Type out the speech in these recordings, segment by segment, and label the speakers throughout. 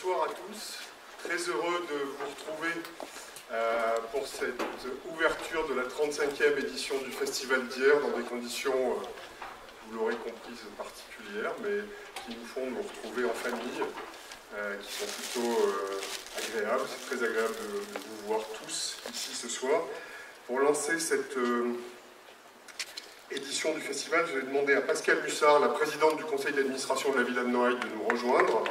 Speaker 1: Bonsoir à tous, très heureux de vous retrouver pour cette ouverture de la 35e édition du Festival d'hier dans des conditions, vous l'aurez compris, particulières, mais qui nous font nous retrouver en famille, qui sont plutôt agréables. C'est très agréable de vous voir tous ici ce soir. Pour lancer cette édition du festival, je vais demander à Pascale Mussard, la présidente du conseil d'administration de la Villa de Noailles, de nous rejoindre.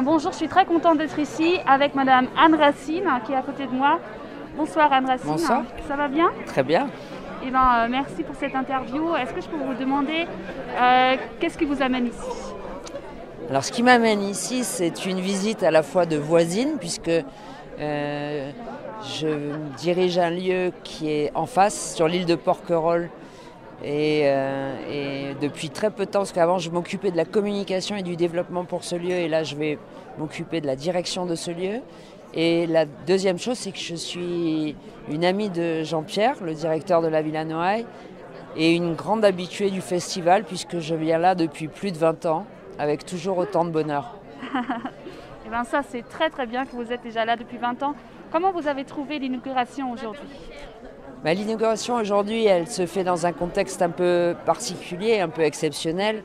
Speaker 2: Bonjour, je suis très contente d'être ici avec Madame Anne Racine qui est à côté de moi. Bonsoir Anne Racine.
Speaker 3: Bonsoir.
Speaker 2: Ça va bien?
Speaker 3: Très bien.
Speaker 2: Eh merci pour cette interview. Est-ce que je peux vous demander qu'est-ce qui vous amène ici?
Speaker 3: Alors ce qui m'amène ici, c'est une visite à la fois de voisine, puisque je dirige un lieu qui est en face, sur l'île de Porquerolles. Et depuis très peu de temps, parce qu'avant je m'occupais de la communication et du développement pour ce lieu, et là je vais m'occuper de la direction de ce lieu. Et la deuxième chose, c'est que je suis une amie de Jean-Pierre, le directeur de la Villa Noailles, et une grande habituée du festival, puisque je viens là depuis plus de 20 ans, avec toujours autant de bonheur.
Speaker 2: Et ça c'est très très bien que vous êtes déjà là depuis 20 ans. Comment vous avez trouvé l'inauguration aujourd'hui?
Speaker 3: L'inauguration aujourd'hui, elle se fait dans un contexte un peu particulier, un peu exceptionnel.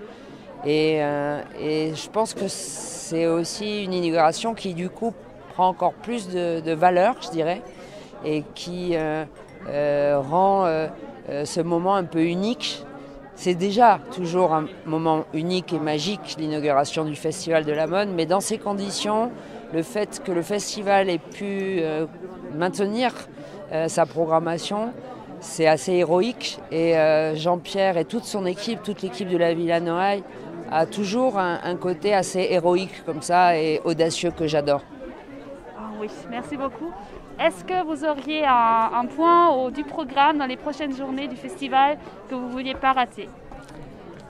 Speaker 3: Et je pense que c'est aussi une inauguration qui, du coup, prend encore plus de valeur, je dirais, et qui rend ce moment un peu unique. C'est déjà toujours un moment unique et magique, l'inauguration du Festival de la Mode, mais dans ces conditions, le fait que le festival ait pu maintenir sa programmation, c'est assez héroïque, et Jean-Pierre et toute son équipe, toute l'équipe de la Villa Noailles a toujours un côté assez héroïque comme ça et audacieux que j'adore.
Speaker 2: Oui, merci beaucoup. Est-ce que vous auriez un point du programme dans les prochaines journées du festival que vous ne vouliez pas rater?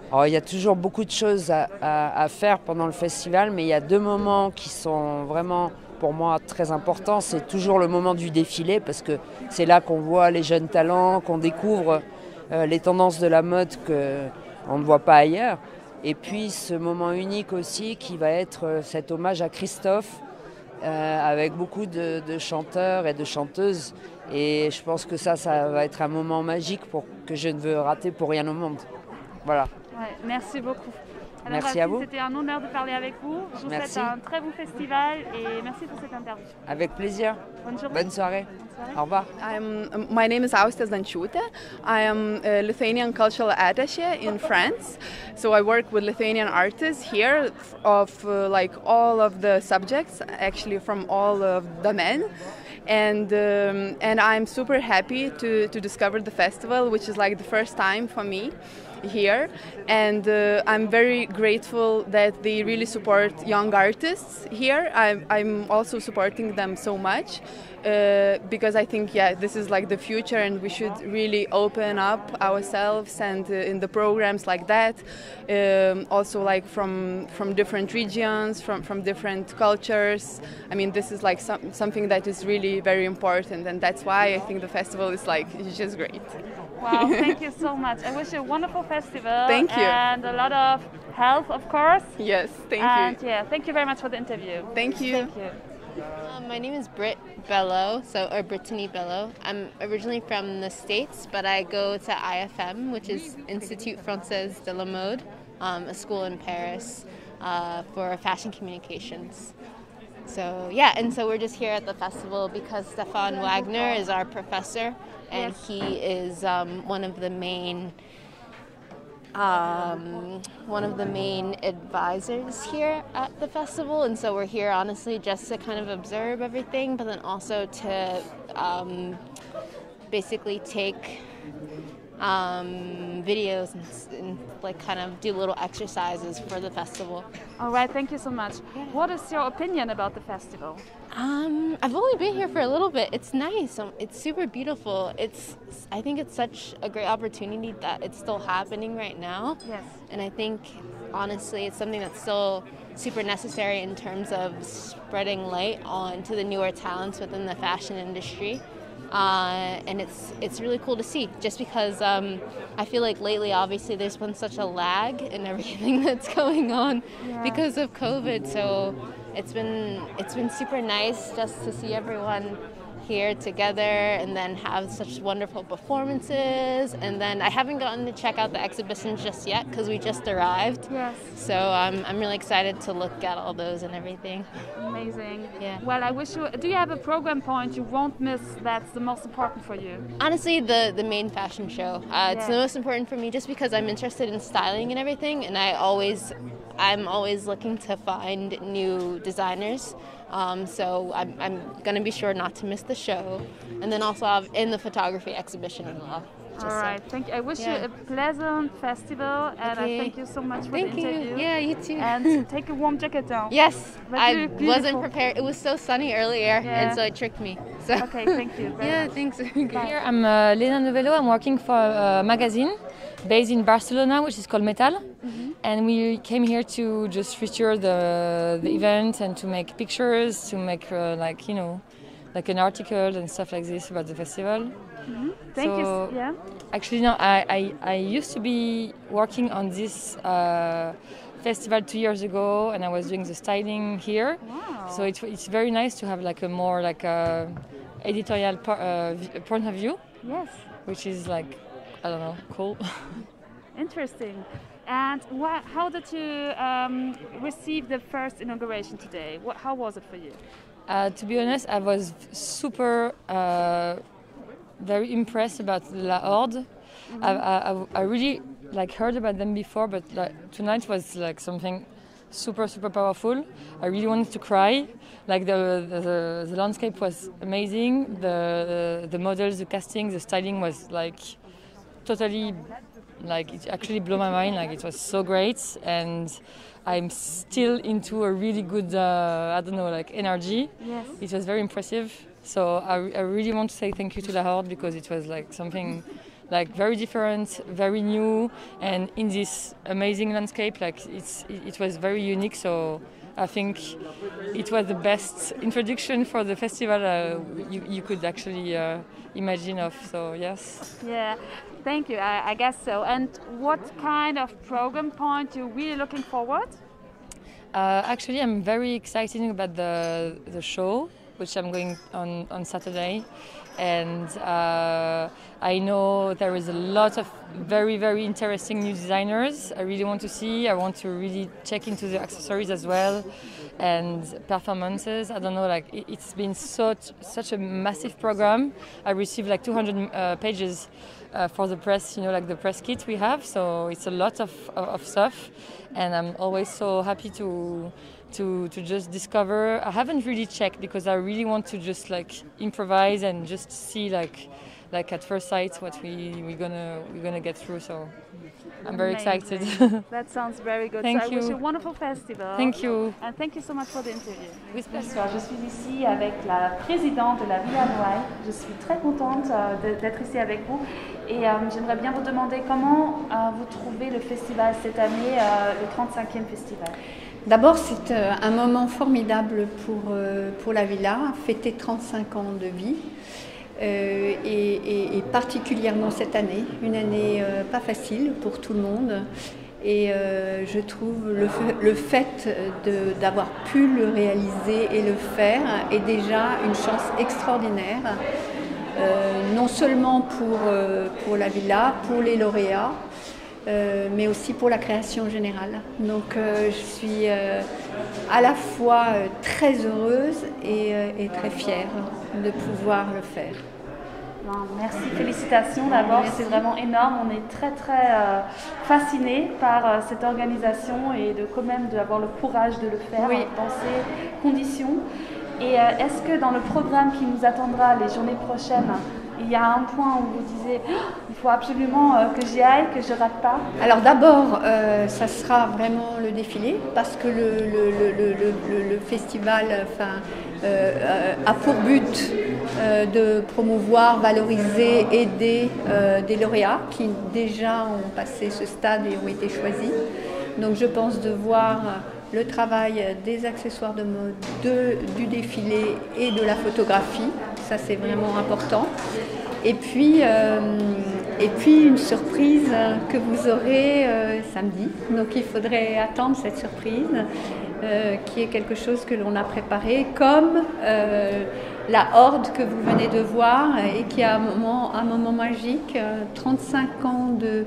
Speaker 3: Alors, il y a toujours beaucoup de choses à faire pendant le festival, mais il y a deux moments qui sont vraiment pour moi très important. C'est toujours le moment du défilé, parce que c'est là qu'on voit les jeunes talents, qu'on découvre les tendances de la mode qu'on ne voit pas ailleurs. Et puis ce moment unique aussi qui va être cet hommage à Christophe, avec beaucoup de chanteurs et de chanteuses. Et je pense que ça va être un moment magique que je ne veux rater pour rien au monde. Voilà.
Speaker 2: Ouais, merci beaucoup. Alors,
Speaker 3: merci à vous.
Speaker 2: C'était un honneur de parler avec vous. Je vous souhaite un très bon festival et merci pour cette interview.
Speaker 3: Avec plaisir.
Speaker 2: Bonne journée.
Speaker 3: Bonne soirée. Au revoir.
Speaker 4: My name is Austa Zdančiūtė. I am a Lithuanian cultural attaché in France. So I work with Lithuanian artists here of all of the subjects, actually from all of the men. And I'm super happy to discover the festival, which is like the first time for me. here, and I'm very grateful that they really support young artists here. I'm also supporting them so much because I think, yeah, this is like the future, and we should really open up ourselves and in the programs like that. Also, like from different regions, from different cultures. I mean, this is like something that is really very important, and that's why I think the festival is like it's just great.
Speaker 2: Wow, thank you so much. I wish you a wonderful festival.
Speaker 4: Thank you.
Speaker 2: And a lot of health, of course.
Speaker 4: Yes, thank
Speaker 2: And
Speaker 4: you.
Speaker 2: yeah, thank you very much for the interview.
Speaker 4: Thank you.
Speaker 2: Thank you.
Speaker 5: My name is Britt Bello, or Brittany Bello. I'm originally from the States, but I go to IFM, which is Institut Français de la Mode, a school in Paris for fashion communications. So yeah, and so we're just here at the festival because Stefan Wagner is our professor, and he is one of the main advisors here at the festival, and so we're here honestly just to kind of observe everything, but then also to basically take videos and like kind of do little exercises for the festival.
Speaker 2: All right, thank you so much. What is your opinion about the festival?
Speaker 5: I've only been here for a little bit. It's nice. It's super beautiful. I think it's such a great opportunity that it's still happening right now.
Speaker 2: Yes.
Speaker 5: And I think, honestly, it's something that's still super necessary in terms of spreading light on to the newer talents within the fashion industry. And it's really cool to see, just because I feel like lately, obviously, there's been such a lag in everything that's going on because of COVID. So it's been super nice just to see everyone here together and then have such wonderful performances. And then I haven't gotten to check out the exhibitions just yet because we just arrived.
Speaker 2: Yes.
Speaker 5: So I'm really excited to look at all those and everything.
Speaker 2: Amazing.
Speaker 5: Yeah.
Speaker 2: Well, I wish you. Do you have a program point you won't miss that's the most important for you?
Speaker 5: Honestly, the main fashion show. It's the most important for me just because I'm interested in styling and everything, and I'm always looking to find new designers. So I'm going to be sure not to miss the show, and then also have in the photography exhibition as well.
Speaker 2: All right, thank you. I wish you a pleasant festival, and I thank you so much for the interview.
Speaker 5: Yeah, you too.
Speaker 2: And take a warm jacket down.
Speaker 5: Yes, I
Speaker 2: beautiful.
Speaker 5: wasn't prepared. It was so sunny earlier, and so it tricked me. So.
Speaker 2: Okay, thank you.
Speaker 5: Yeah, thanks.
Speaker 6: Here I'm Lena Novello. I'm working for a magazine based in Barcelona, which is called Metal. And we came here to just feature the event and to make pictures, to make like an article and stuff like this about the festival.
Speaker 2: Thank you. Yeah.
Speaker 6: Actually, no, I used to be working on this festival 2 years ago, and I was doing the styling here.
Speaker 2: Wow.
Speaker 6: So it's very nice to have like a more like editorial point of view.
Speaker 2: Yes.
Speaker 6: Which is like, I don't know, cool.
Speaker 2: Interesting. And how did you receive the first inauguration today? How was it for you?
Speaker 6: To be honest, I was super very impressed about La Horde. I really heard about them before, but tonight was like something super powerful. I really wanted to cry. Like the landscape was amazing. The models, the casting, the styling was like totally. Like it actually blew my mind. Like it was so great, and I'm still into a really good, energy.
Speaker 2: Yes.
Speaker 6: It was very impressive. So I really want to say thank you to La Horde because it was like something like very different, very new, and in this amazing landscape, like it was very unique. So I think it was the best introduction for the festival you could actually imagine of. So yes.
Speaker 2: Yeah. Thank you, I guess so. And what kind of program point you're really looking forward?
Speaker 6: Actually, I'm very excited about the show, which I'm going on Saturday. And I know there is a lot of very interesting new designers I really want to see. I want to really check into the accessories as well and performances. I don't know, like it's been such a massive program. I received like 200 pages for the press, like the press kit we have. So it's a lot of stuff, and I'm always so happy to just discover. I haven't really checked because I really want to just like improvise and just see like like at first sight what we're gonna get through. So I'm very
Speaker 2: Amazing.
Speaker 6: excited.
Speaker 2: That sounds very good.
Speaker 6: Thank
Speaker 2: so I wish
Speaker 6: you.
Speaker 2: you a wonderful festival.
Speaker 6: Thank you.
Speaker 2: And thank you so much for the interview.
Speaker 6: With
Speaker 2: Bonsoir, je suis ici avec la présidente de la Villa Noailles. Je suis très contente d'être ici avec vous et j'aimerais bien vous demander comment vous trouvez le festival cette année, le 35e festival.
Speaker 7: D'abord, c'est un moment formidable pour la Villa, fêter 35 ans de vie. Et particulièrement cette année, une année pas facile pour tout le monde. Et je trouve le fait d'avoir pu le réaliser et le faire est déjà une chance extraordinaire, non seulement pour la Villa, pour les lauréats, mais aussi pour la création générale. Donc je suis à la fois très heureuse et très fière de pouvoir le faire.
Speaker 2: Merci, félicitations d'abord, c'est vraiment énorme. On est très fascinés par cette organisation et de quand même d'avoir le courage de le faire dans ces conditions. Et est-ce que dans le programme qui nous attendra les journées prochaines, il y a un point où vous disiez il faut absolument que j'y aille, que je rate pas?
Speaker 7: Alors d'abord, ça sera vraiment le défilé parce que le festival a pour but de promouvoir, valoriser, aider des lauréats qui déjà ont passé ce stade et ont été choisis. Donc je pense de voir le travail des accessoires de mode, du défilé et de la photographie. Ça, c'est vraiment important. Et puis une surprise que vous aurez samedi. Donc, il faudrait attendre cette surprise, qui est quelque chose que l'on a préparé, comme la horde que vous venez de voir et qui a un moment magique, 35 ans de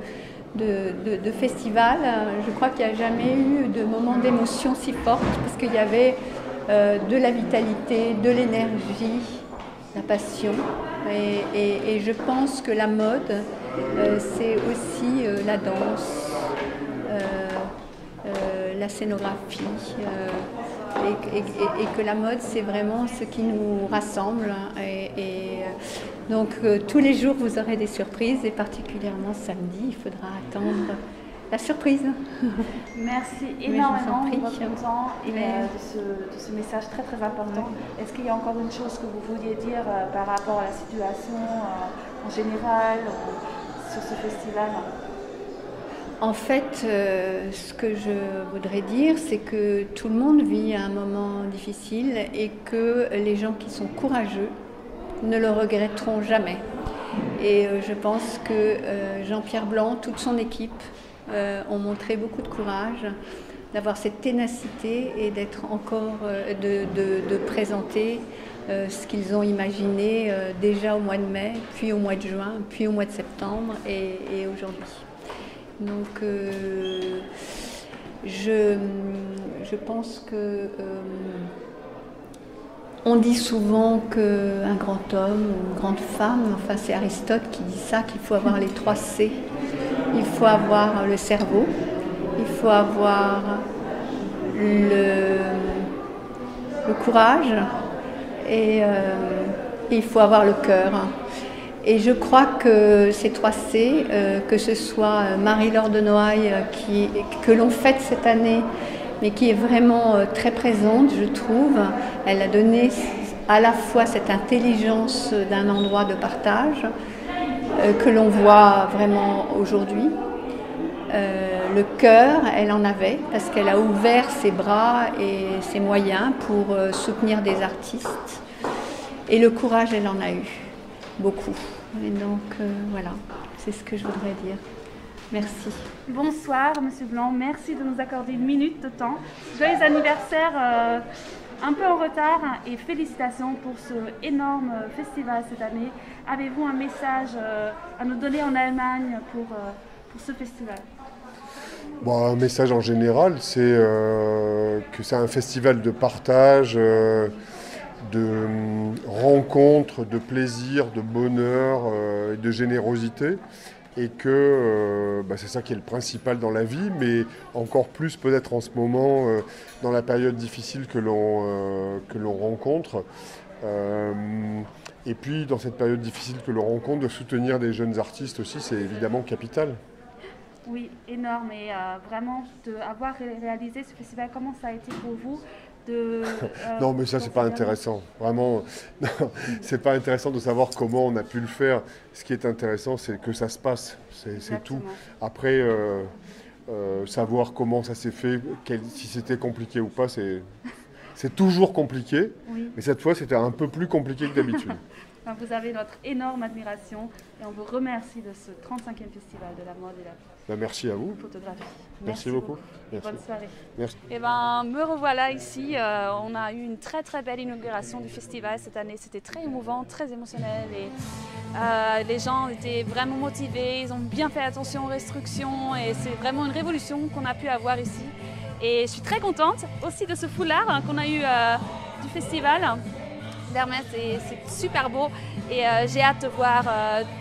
Speaker 7: festival. Je crois qu'il n'y a jamais eu de moment d'émotion si forte parce qu'il y avait de la vitalité, de l'énergie, la passion. Et je pense que la mode, c'est aussi la danse, la scénographie. Et que la mode, c'est vraiment ce qui nous rassemble. Donc, tous les jours, vous aurez des surprises, et particulièrement samedi, il faudra attendre la surprise.
Speaker 2: Merci énormément de votre temps et de ce message très important. Est-ce qu'il y a encore une chose que vous vouliez dire par rapport à la situation en général sur ce festival?
Speaker 7: En fait, ce que je voudrais dire, c'est que tout le monde vit un moment difficile et que les gens qui sont courageux ne le regretteront jamais. Et je pense que Jean-Pierre Blanc, toute son équipe, ont montré beaucoup de courage, d'avoir cette ténacité et d'être encore, de présenter ce qu'ils ont imaginé déjà au mois de mai, puis au mois de juin, puis au mois de septembre et aujourd'hui. Donc je pense que on dit souvent qu'un grand homme ou une grande femme, enfin c'est Aristote qui dit ça, qu'il faut avoir les 3 C. Il faut avoir le cerveau, il faut avoir le courage et il faut avoir le cœur. Et je crois que ces 3 C, que ce soit Marie-Laure de Noailles que l'on fête cette année, mais qui est vraiment très présente, je trouve. Elle a donné à la fois cette intelligence d'un endroit de partage que l'on voit vraiment aujourd'hui. Le cœur, elle en avait, parce qu'elle a ouvert ses bras et ses moyens pour soutenir des artistes. Et le courage, elle en a eu, beaucoup. Et donc, voilà, c'est ce que je voudrais dire. Merci.
Speaker 2: Bonsoir, Monsieur Blanc. Merci de nous accorder une minute de temps. Joyeux anniversaire, un peu en retard, et félicitations pour ce énorme festival cette année. Avez-vous un message à nous donner en Allemagne pour ce festival?
Speaker 1: Bon, un message en général, c'est que c'est un festival de partage, de rencontres, de plaisir, de bonheur et de générosité. Et que c'est ça qui est le principal dans la vie, mais encore plus peut-être en ce moment, dans la période difficile que l'on rencontre. Et puis, dans cette période difficile que l'on rencontre, de soutenir des jeunes artistes aussi, c'est évidemment capital.
Speaker 2: Oui, énorme. Et vraiment, d'avoir réalisé ce festival, comment ça a été pour vous
Speaker 1: non, mais ça, c'est pas intéressant. Vraiment, c'est pas intéressant de savoir comment on a pu le faire. Ce qui est intéressant, c'est que ça se passe. C'est tout. Après, savoir comment ça s'est fait, si c'était compliqué ou pas, c'est toujours compliqué. Oui. Mais cette fois, c'était un peu plus compliqué que d'habitude.
Speaker 2: Vous avez notre énorme admiration et on vous remercie de ce 35e festival de la mode et la
Speaker 1: merci à vous.
Speaker 2: Photographie.
Speaker 1: Merci beaucoup. Merci.
Speaker 2: Bonne soirée.
Speaker 1: Merci.
Speaker 2: Et me revoilà ici. On a eu une très très belle inauguration du festival cette année. C'était très émouvant, très émotionnel et les gens étaient vraiment motivés. Ils ont bien fait attention aux restrictions et c'est vraiment une révolution qu'on a pu avoir ici. Et je suis très contente aussi de ce foulard qu'on a eu du festival. C'est super beau et j'ai hâte de voir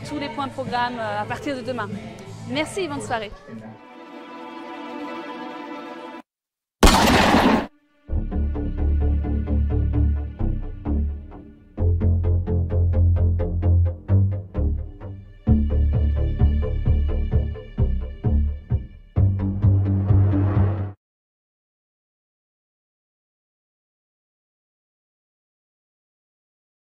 Speaker 2: tous les points de programme à partir de demain. Merci et bonne soirée.